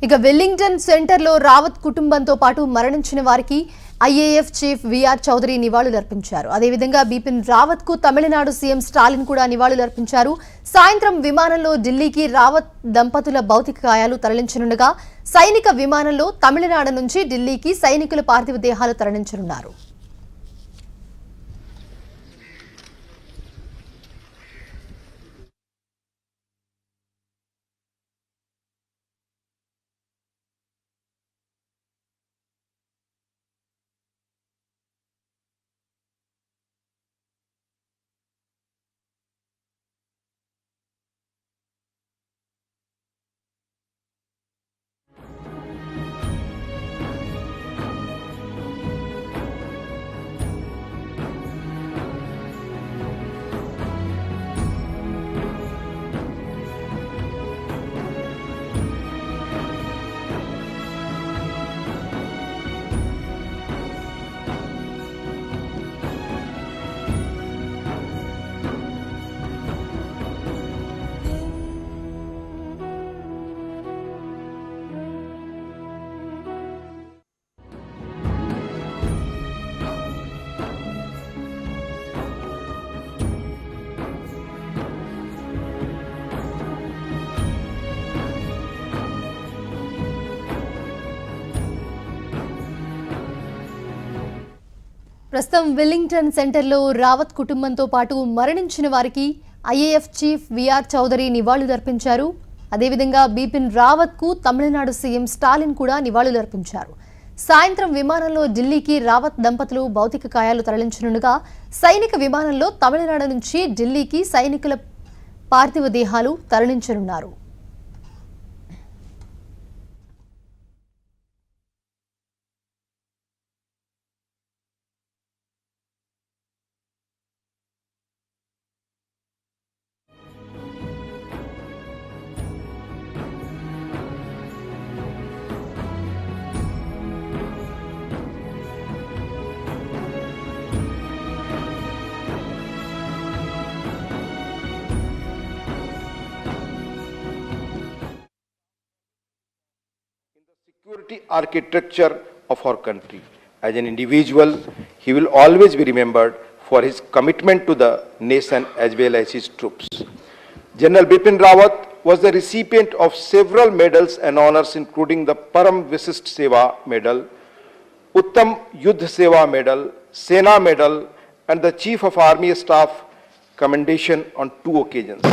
ఇక వెల్లింగ్టన్ సెంటర్లో రావత్ కుటుంబంతో పాటు మరణించిన వారికి ఐఏఎఫ్ చీఫ్ విఆర్ చౌదరి నివాళులర్పించారు. అదేవిధంగా బిపిన్ రావత్ కు తమిళనాడు సీఎం స్టాలిన్ కూడా నివాళులర్పించారు. సాయంత్రం విమానంలో ఢిల్లీకి రావత్ దంపతుల భౌతిక కాయాలు తరలించనుండగా సైనిక విమానంలో తమిళనాడు నుంచి ఢిల్లీకి సైనికుల పార్థివ దేహాలు తరలించనున్నారు. ప్రస్తుతం వెల్లింగ్టన్ సెంటర్లో రావత్ కుటుంబంతో పాటు మరణించిన వారికి ఐఏఎఫ్ చీఫ్ విఆర్ చౌదరి నివాళులర్పించారు. అదేవిధంగా బిపిన్ రావత్ కు తమిళనాడు సీఎం స్టాలిన్ కూడా నివాళులర్పించారు. సాయంత్రం విమానంలో ఢిల్లీకి రావత్ దంపతులు భౌతిక కాయాలు తరలించనుండగా సైనిక విమానంలో తమిళనాడు నుంచి ఢిల్లీకి సైనికుల పార్థివ దేహాలు తరలించనున్నారు. Security architecture of our country. As an individual, he will always be remembered for his commitment to the nation as well as his troops. General Bipin Rawat was the recipient of several medals and honors including the Param Visist Seva Medal, Uttam Yuddha Seva Medal, Sena Medal and the Chief of Army Staff Commendation on 2 occasions.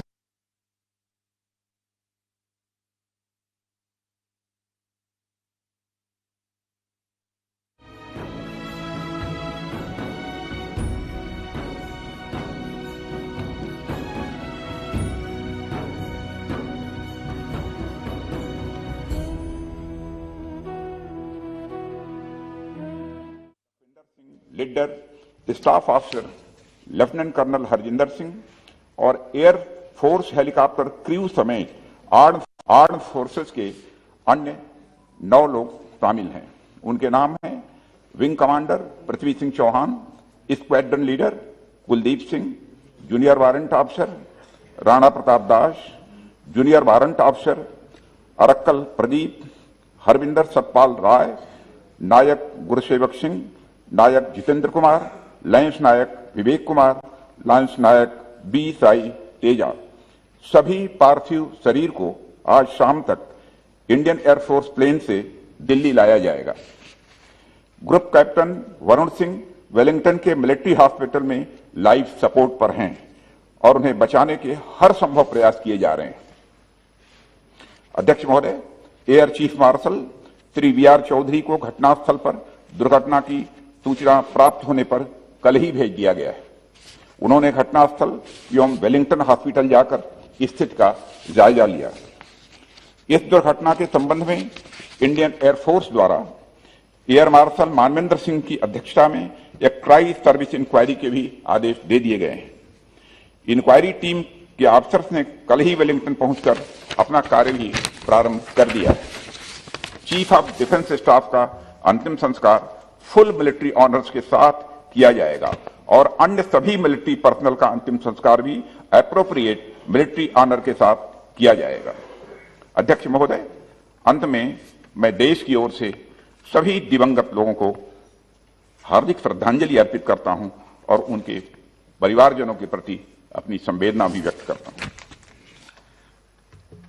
Leader staff officer lieutenant colonel Harjinder Singh और air force helicopter crew समेत armed forces के अन्य 9 लोग शामिल हैं। उनके नाम हैं wing commander Prithvi Singh Chauhan, squadron leader Kuldeep Singh, junior warrant officer Rana Pratap Das, junior warrant officer Arakkal Pradeep, हरविंदर सतपाल राय, नायक गुरुसेवक सिंह, नायक जितेंद्र कुमार, लांस नायक विवेक कुमार, लांस नायक बी साई तेजा। सभी पार्थिव शरीर को आज शाम तक इंडियन एयरफोर्स प्लेन से दिल्ली लाया जाएगा। Group captain Varun Singh Wellington के मिलिट्री हॉस्पिटल में लाइफ सपोर्ट पर हैं और उन्हें बचाने के हर संभव प्रयास किए जा रहे हैं। अध्यक्ष महोदय, air chief marshal Shri V R Chaudhari को घटनास्थल पर दुर्घटना की सूचना प्राप्त होने पर कल ही भेज दिया गया है। उन्होंने घटनास्थल एवं वेलिंगटन हॉस्पिटल जाकर स्थिति का जायजा लिया। इस दुर्घटना के संबंध में इंडियन एयरफोर्स द्वारा एयर मार्शल मानवेंद्र सिंह की अध्यक्षता में एक ट्राई सर्विस इंक्वायरी के भी आदेश दे दिए गए हैं। इंक्वायरी टीम के ऑफिसर्स ने कल ही वेलिंगटन पहुंचकर अपना कार्य भी प्रारंभ कर दिया है। चीफ ऑफ डिफेंस स्टाफ का अंतिम संस्कार फुल मिलिट्री ऑनर्स के साथ किया जाएगा और अन्य सभी मिलिट्री पर्सनल का अंतिम संस्कार भी एप्रोप्रिएट मिलिट्री ऑनर के साथ किया जाएगा। अध्यक्ष महोदय, अंत में मैं देश की ओर से सभी दिवंगत लोगों को हार्दिक श्रद्धांजलि अर्पित करता हूं और उनके परिवारजनों के प्रति अपनी संवेदना भी व्यक्त करता हूं।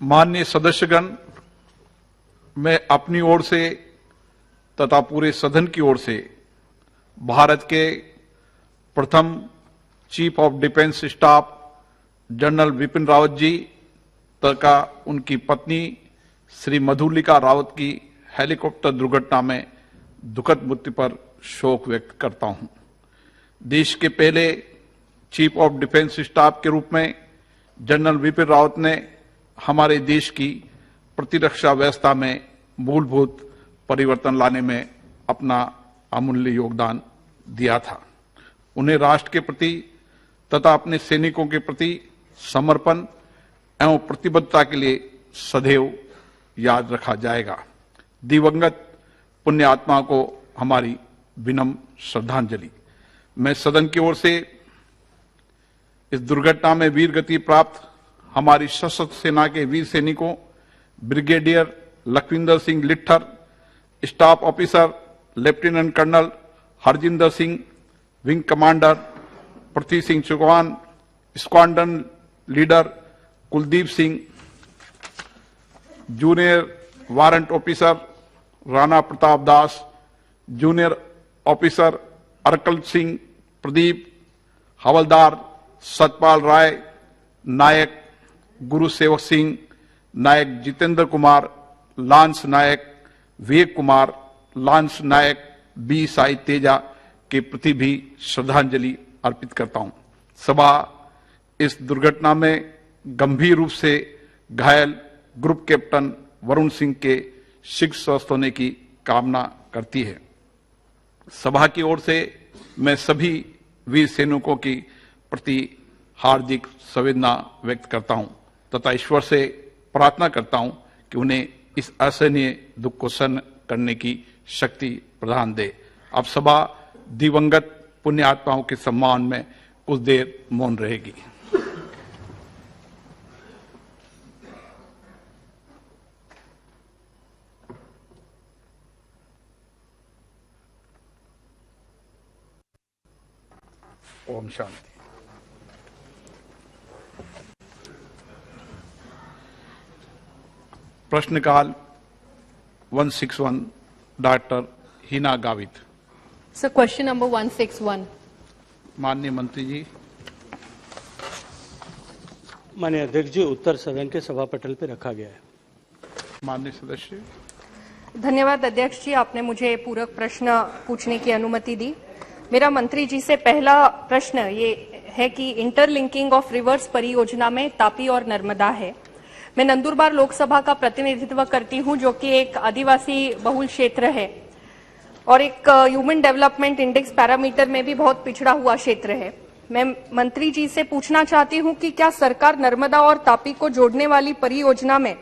माननीय सदस्यगण, मैं अपनी ओर से तथा पूरे सदन की ओर से भारत के प्रथम chief of defence staff general Bipin Rawat ji तथा उनकी पत्नी श्री मधुलिका रावत की हेलीकॉप्टर दुर्घटना में दुखद मृत्यु पर शोक व्यक्त करता हूं। देश के पहले चीफ ऑफ डिफेंस स्टाफ के रूप में जनरल विपिन रावत ने हमारे देश की प्रतिरक्षा व्यवस्था में मूलभूत परिवर्तन लाने में अपना अमूल्य योगदान दिया था। उन्हें राष्ट्र के प्रति तथा अपने सैनिकों के प्रति समर्पण एवं प्रतिबद्धता के लिए सदैव याद रखा जाएगा। दिवंगत पुण्य आत्मा को हमारी विनम्र श्रद्धांजलि। मैं सदन की ओर से इस दुर्घटना में वीर गति प्राप्त हमारी सशस्त्र सेना के वीर सैनिकों brigadier Lakhwinder Singh Lidder, staff officer lieutenant colonel Harjinder Singh, wing commander Prithvi Singh Chauhan, squadron leader Kuldeep Singh, junior warrant officer Rana Pratap Das, junior officer Arakkal Singh Pradeep, हवलदार सतपाल राय, नायक गुरु सेवक सिंह, नायक जितेंद्र कुमार, लांस नायक विवेक कुमार, लांस नायक बी साई तेजा के प्रति भी श्रद्धांजलि अर्पित करता हूं। सभा इस दुर्घटना में गंभीर रूप से घायल ग्रुप कैप्टन वरुण सिंह के शीघ्र स्वस्थ होने की कामना करती है। सभा की ओर से मैं सभी वीर सैनिकों की प्रति हार्दिक संवेदना व्यक्त करता हूं तथा ईश्वर से प्रार्थना करता हूं कि उन्हें इस असहनीय दुख को सहन करने की शक्ति प्रदान दे। अब सभा दिवंगत पुण्य आत्माओं के सम्मान में कुछ देर मौन रहेगी। ओम शांति। प्रश्नकाल 161 doctor Hina Gavit. Sir, question number 161। माननीय मंत्री जी। माननीय अध्यक्ष जी, उत्तर सदन के सभा पटल पर रखा गया है। माननीय सदस्य। धन्यवाद अध्यक्ष जी, आपने मुझे पूरक प्रश्न पूछने की अनुमति दी। मेरा मंत्री जी से पहला प्रश्न ये है कि इंटरलिंकिंग ऑफ रिवर्स परियोजना में तापी और नर्मदा है। मैं नंदुरबार लोकसभा का प्रतिनिधित्व करती हूं, जो कि एक आदिवासी बहुल क्षेत्र है और एक ह्यूमन डेवलपमेंट इंडेक्स पैरामीटर में भी बहुत पिछड़ा हुआ क्षेत्र है। मैं मंत्री जी से पूछना चाहती हूं कि क्या सरकार नर्मदा और तापी को जोड़ने वाली परियोजना में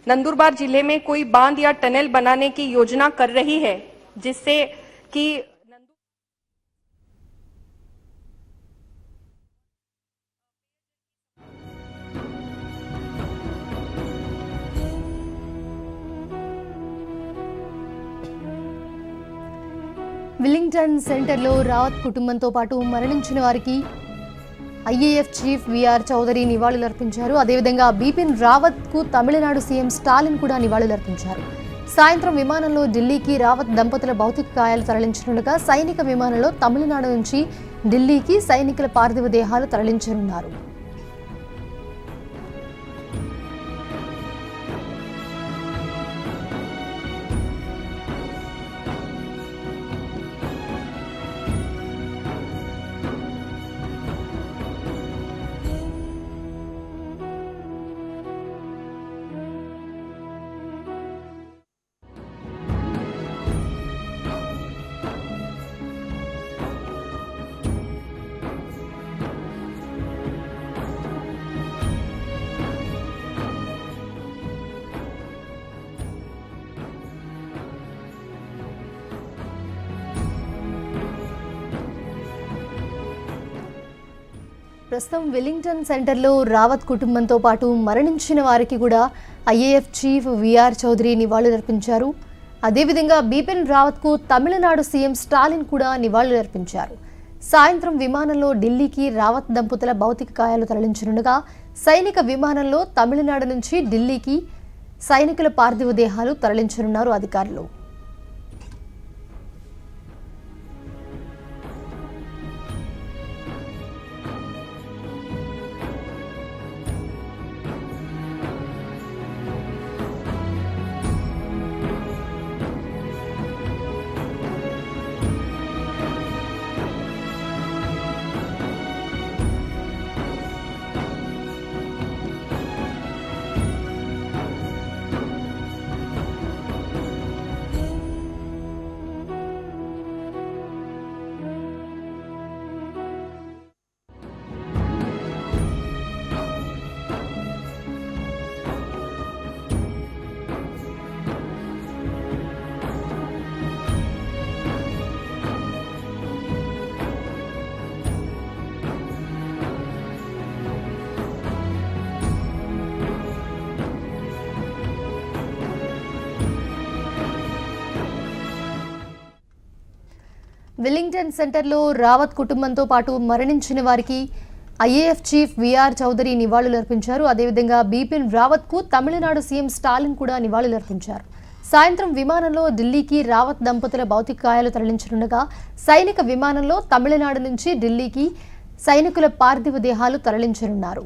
नंदुरबार जिले में कोई बांध या टनल बनाने की योजना कर रही है, जिससे कि విల్లింగ్టన్ సెంటర్లో రావత్ కుటుంబంతో పాటు మరణించిన వారికి ఐఏఎఫ్ చీఫ్ విఆర్ చౌదరి నివాళులర్పించారు. అదేవిధంగా బిపిన్ రావత్కు తమిళనాడు సీఎం స్టాలిన్ కూడా నివాళులర్పించారు. సాయంత్రం విమానంలో ఢిల్లీకి రావత్ దంపతుల భౌతిక కాయాలు తరలించనుండగా సైనిక విమానంలో తమిళనాడు నుంచి ఢిల్లీకి సైనికుల పార్థివ దేహాలు తరలించనున్నారు. ప్రస్తుతం వెల్లింగ్టన్ సెంటర్లో రావత్ కుటుంబంతో పాటు మరణించిన వారికి కూడా ఐఏఎఫ్ చీఫ్ విఆర్ చౌదరి నివాళులర్పించారు. అదేవిధంగా బిపిన్ రావత్కు తమిళనాడు సీఎం స్టాలిన్ కూడా నివాళులర్పించారు. సాయంత్రం విమానంలో ఢిల్లీకి రావత్ దంపతుల భౌతిక కాయాలు తరలించనుండగా సైనిక విమానంలో తమిళనాడు నుంచి ఢిల్లీకి సైనికుల పార్థివ దేహాలు తరలించనున్నారు అధికారులు. వెల్లింగ్టన్ సెంటర్లో రావత్ కుటుంబంతో పాటు మరణించిన వారికి ఐఏఎఫ్ చీఫ్ విఆర్ చౌదరి నివాళులర్పించారు. అదేవిధంగా బిపిన్ రావత్కు తమిళనాడు సీఎం స్టాలిన్ కూడా నివాళులర్పించారు. సాయంత్రం విమానంలో ఢిల్లీకి రావత్ దంపతుల భౌతిక కాయాలు తరలించనుండగా సైనిక విమానంలో తమిళనాడు నుంచి ఢిల్లీకి సైనికుల పార్థివ దేహాలు తరలించనున్నారు.